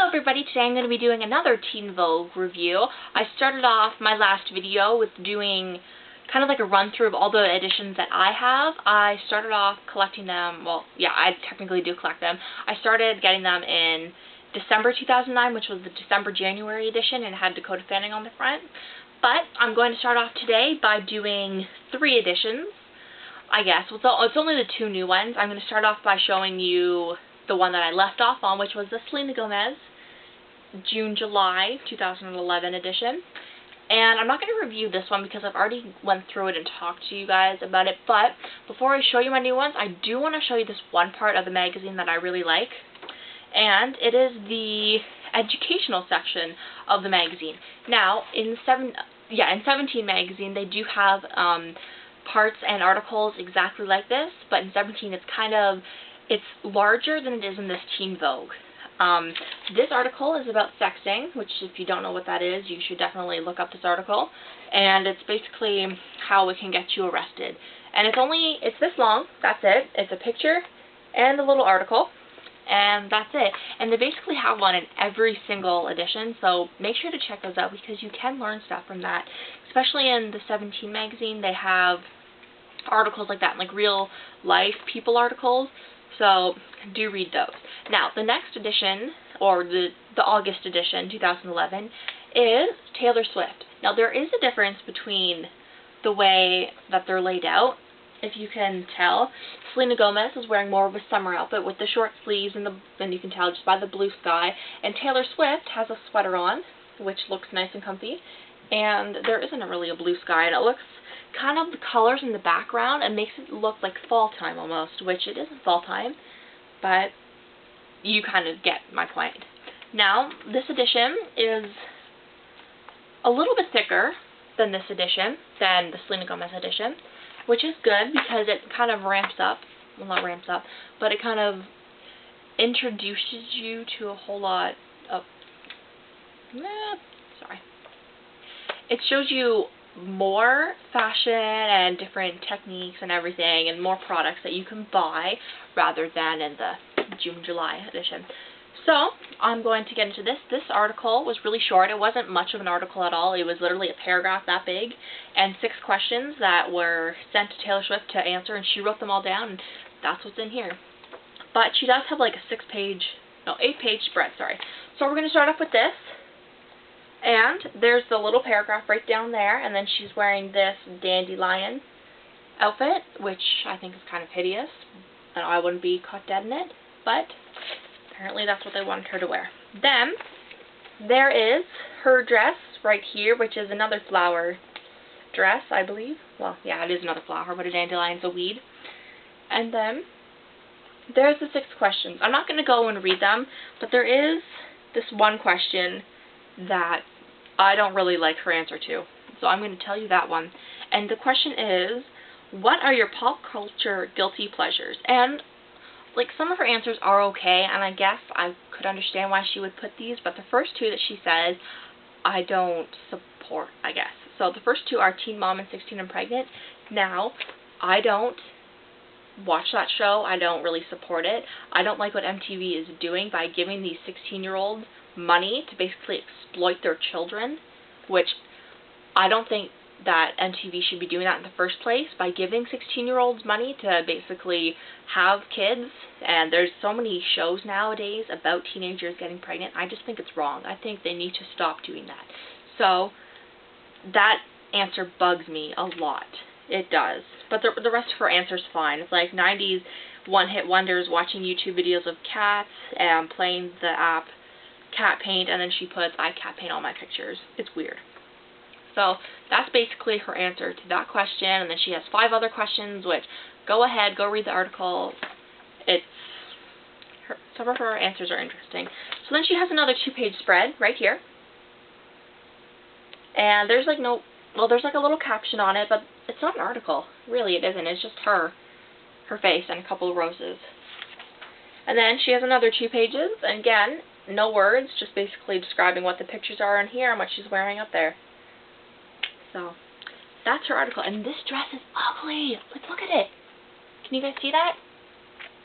everybody, today I'm going to be doing another Teen Vogue review. I started off my last video with doing kind of like a run through of all the editions that I have. I started off collecting them, well, yeah, I technically do collect them. I started getting them in December 2009, which was the December-January edition, and had Dakota Fanning on the front. But I'm going to start off today by doing 3 editions, I guess. It's only the 2 new ones. I'm going to start off by showing you the one that I left off on, which was the Selena Gomez June-July 2011 edition. And I'm not going to review this one because I've already went through it and talked to you guys about it. But before I show you my new ones, I do want to show you this one part of the magazine that I really like. And it is the educational section of the magazine. Now, in 17 magazine, they do have parts and articles exactly like this, but in 17 it's larger than it is in this Teen Vogue. This article is about sexting, which if you don't know what that is, you should definitely look up this article. And it's basically how it can get you arrested. And it's this long, that's it. It's a picture and a little article, and that's it. And they basically have one in every single edition, so make sure to check those out because you can learn stuff from that. Especially in the 17 magazine, they have articles like that, like real life people articles. So do read those. Now, the next edition, or the August edition, 2011, is Taylor Swift. Now, there is a difference between the way that they're laid out. If you can tell, Selena Gomez is wearing more of a summer outfit with the short sleeves, and you can tell just by the blue sky. And Taylor Swift has a sweater on, which looks nice and comfy. And there isn't really a blue sky, and it looks kind of the colors in the background and makes it look like fall time almost, which it isn't fall time, but you kind of get my point. Now, this edition is a little bit thicker than this edition, than the Selena Gomez edition, which is good because it kind of ramps up, well, not ramps up, but it kind of introduces you to a whole lot of, it shows you more fashion and different techniques and everything, and more products that you can buy rather than in the June-July edition. So I'm going to get into this. This article was really short. It wasn't much of an article at all. It was literally a paragraph that big and 6 questions that were sent to Taylor Swift to answer, and she wrote them all down, and that's what's in here. But she does have like a 8-page spread, sorry. So we're going to start off with this. And there's the little paragraph right down there, and then she's wearing this dandelion outfit, which I think is kind of hideous, and I wouldn't be caught dead in it, but apparently that's what they wanted her to wear. Then, there is her dress right here, which is another flower dress, I believe. Well, yeah, it is another flower, but a dandelion's a weed. And then, there's the 6 questions. I'm not going to go and read them, but there is this one question that I don't really like her answer to. So I'm going to tell you that one. And the question is, what are your pop culture guilty pleasures? And like, some of her answers are okay, and I guess I could understand why she would put these, but the first 2 that she says, I don't support, I guess. So the first 2 are Teen Mom and 16 and Pregnant. Now, I don't watch that show. I don't really support it. I don't like what MTV is doing by giving these 16-year-olds money to basically exploit their children, which I don't think that MTV should be doing that in the first place, by giving 16-year-olds money to basically have kids. And there's so many shows nowadays about teenagers getting pregnant. I just think it's wrong. I think they need to stop doing that. So that answer bugs me a lot. It does. But the rest of her answer is fine. It's like 90s one-hit wonders watching YouTube videos of cats and playing the app Cat Paint, and then she puts, I cat paint all my pictures. It's weird. So that's basically her answer to that question, and then she has 5 other questions, which, go ahead, go read the article. Some of her answers are interesting. So then she has another 2-page spread right here. And there's like there's like a little caption on it, but it's not an article. Really, it isn't. It's just her face and a couple of roses. And then she has another 2 pages, and again, no words, just basically describing what the pictures are in here and what she's wearing up there. So, that's her article. And this dress is ugly. Let's look at it. Can you guys see that?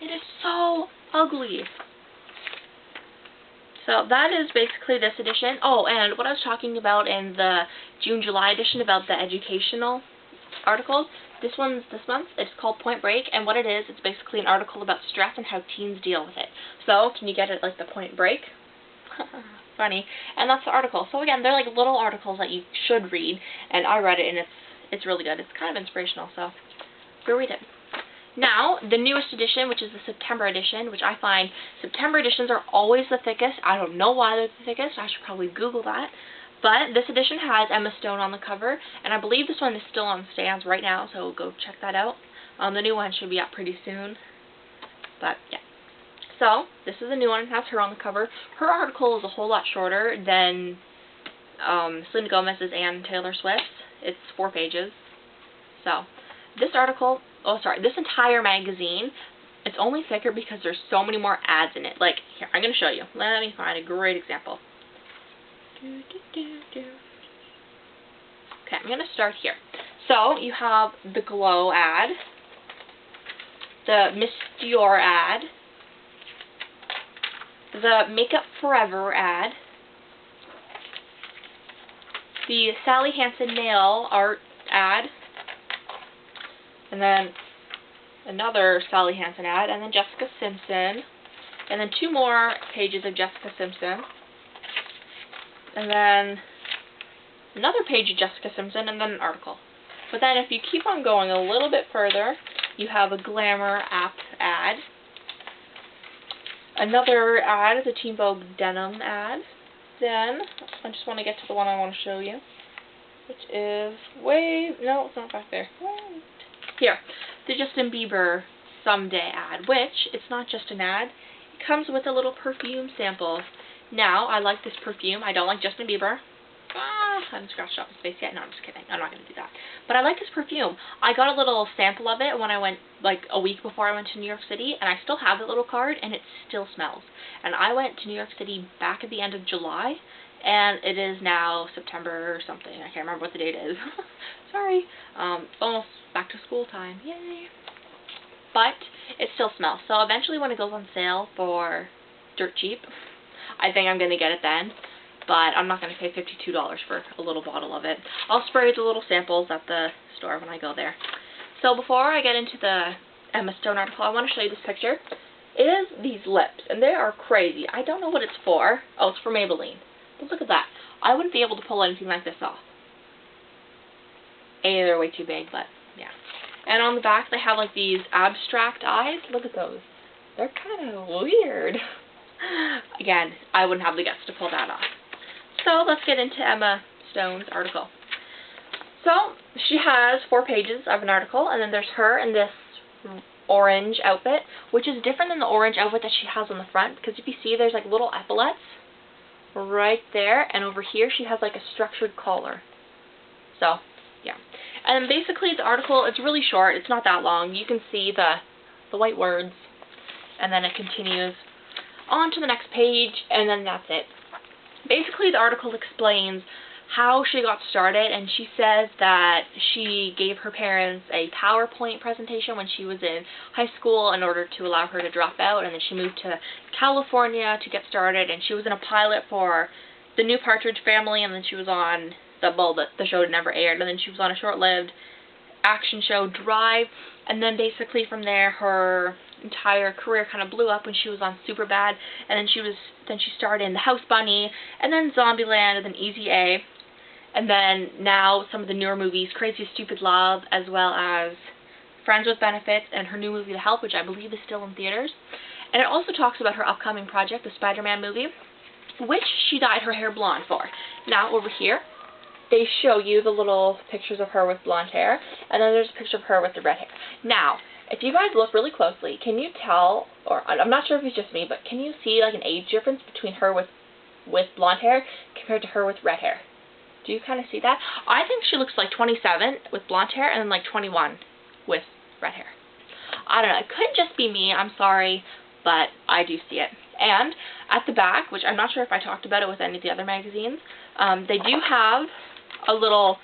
It is so ugly. So that is basically this edition. Oh, and what I was talking about in the June-July edition about the educational articles, this one's this month. It's called Point Break, and what it is, it's basically an article about stress and how teens deal with it. So, can you get it like the Point Break? Funny. And that's the article. So again, they're like little articles that you should read, and I read it, and it's really good. It's kind of inspirational, so go read it. Now, the newest edition, which is the September edition, which I find September editions are always the thickest. I don't know why they're the thickest. I should probably Google that. But this edition has Emma Stone on the cover, and I believe this one is still on stands right now, so go check that out. The new one should be out pretty soon. But, yeah. So, this is a new one. It has her on the cover. Her article is a whole lot shorter than Selena Gomez's and Taylor Swift's. It's 4 pages. So, this article, this entire magazine, it's only thicker because there's so many more ads in it. Like, here, I'm going to show you. Let me find a great example. Okay, I'm going to start here. So, you have the Glow ad, the Miss Dior ad, the Makeup Forever ad, the Sally Hansen nail art ad, and then another Sally Hansen ad, and then Jessica Simpson, and then 2 more pages of Jessica Simpson, and then another page of Jessica Simpson, and then an article. But then if you keep on going a little bit further, you have a Glamour app ad, another ad is a Teen Vogue denim ad, then I just want to get to the one I want to show you, which is no, it's not back there. Here, the Justin Bieber Someday ad, which, it's not just an ad, it comes with a little perfume sample. Now, I like this perfume. I don't like Justin Bieber. I haven't scratched off his face yet. No, I'm just kidding. I'm not going to do that. But I like this perfume. I got a little sample of it when I went, like, a week before I went to New York City, and I still have the little card, and it still smells. And I went to New York City back at the end of July, and it is now September or something. I can't remember what the date is. Sorry. It's almost back to school time. Yay. But it still smells. So eventually when it goes on sale for dirt cheap, I think I'm going to get it then. But I'm not going to pay $52 for a little bottle of it. I'll spray the little samples at the store when I go there. So before I get into the Emma Stone article, I want to show you this picture. It is these lips, and they are crazy. I don't know what it's for. Oh, it's for Maybelline. But look at that. I wouldn't be able to pull anything like this off. They're way too big, but yeah. And on the back, they have like these abstract eyes. Look at those. They're kind of weird. Again, I wouldn't have the guts to pull that off. So let's get into Emma Stone's article. So she has 4 pages of an article, and then there's her in this orange outfit, which is different than the orange outfit that she has on the front, because if you see, there's like little epaulets right there, and over here she has like a structured collar. So, yeah. And basically the article, it's really short, it's not that long. You can see the white words, and then it continues on to the next page, and then that's it. Basically, the article explains how she got started, and she says that she gave her parents a PowerPoint presentation when she was in high school in order to allow her to drop out, and then she moved to California to get started, and she was in a pilot for The New Partridge Family, and then she was on the show never aired, and then she was on a short-lived action show, Drive, and then basically from there her entire career kind of blew up when she was on Superbad, and then she starred in The House Bunny, and then Zombieland, and then Easy A, and then now some of the newer movies, Crazy Stupid Love, as well as Friends with Benefits, and her new movie The Help, which I believe is still in theaters. And it also talks about her upcoming project, the Spider-Man movie, which she dyed her hair blonde for. Now over here, they show you the little pictures of her with blonde hair, and then there's a picture of her with the red hair. Now, if you guys look really closely, can you tell, or I'm not sure if it's just me, but can you see like an age difference between her with blonde hair compared to her with red hair? Do you kind of see that? I think she looks like 27 with blonde hair and then like 21 with red hair. I don't know. It could just be me. I'm sorry, but I do see it. And at the back, which I'm not sure if I talked about it with any of the other magazines, they do have a little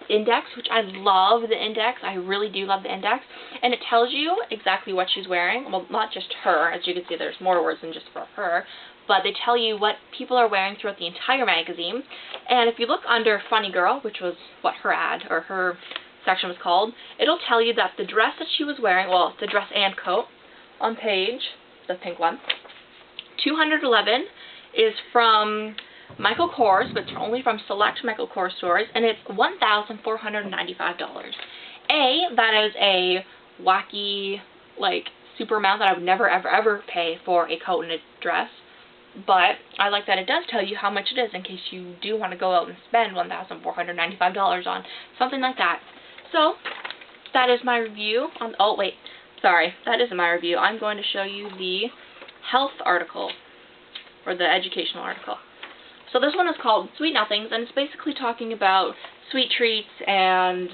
index, which I love the index. I really do love the index. And it tells you exactly what she's wearing. Well, not just her. As you can see, there's more words than just for her. but they tell you what people are wearing throughout the entire magazine. And if you look under Funny Girl, which was what her ad or her section was called, it'll tell you that the dress that she was wearing, well, it's a dress and coat, on page, the pink one, 211 is from Michael Kors, but it's only from select Michael Kors stores, and it's $1,495. That is a wacky, like, super amount that I would never, ever, ever pay for a coat and a dress. But I like that it does tell you how much it is in case you do want to go out and spend $1,495 on something like that. So, that is my review on, oh wait, sorry, that isn't my review. I'm going to show you the health article, or the educational article. So this one is called Sweet Nothings, and it's basically talking about sweet treats and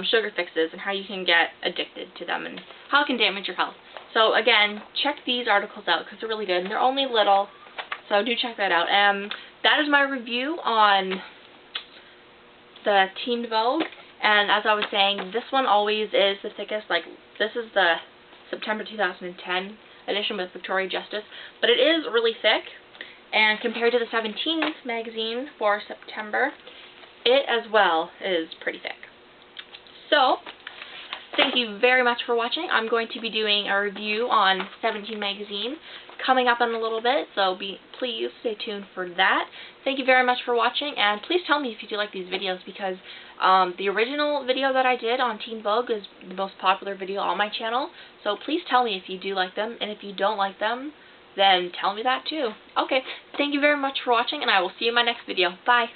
sugar fixes and how you can get addicted to them and how it can damage your health. So again, check these articles out because they're really good, and they're only little, so do check that out. That is my review on the Teen Vogue, and as I was saying, this one always is the thickest. Like, this is the September 2010 edition with Victoria Justice, but it is really thick, and compared to the 17th magazine for September, it as well is pretty thick. So, thank you very much for watching. I'm going to be doing a review on 17 magazine coming up in a little bit, so please stay tuned for that. Thank you very much for watching, and please tell me if you do like these videos, because the original video that I did on Teen Vogue is the most popular video on my channel, so please tell me if you do like them, and if you don't like them, then tell me that too. Okay, thank you very much for watching, and I will see you in my next video. Bye!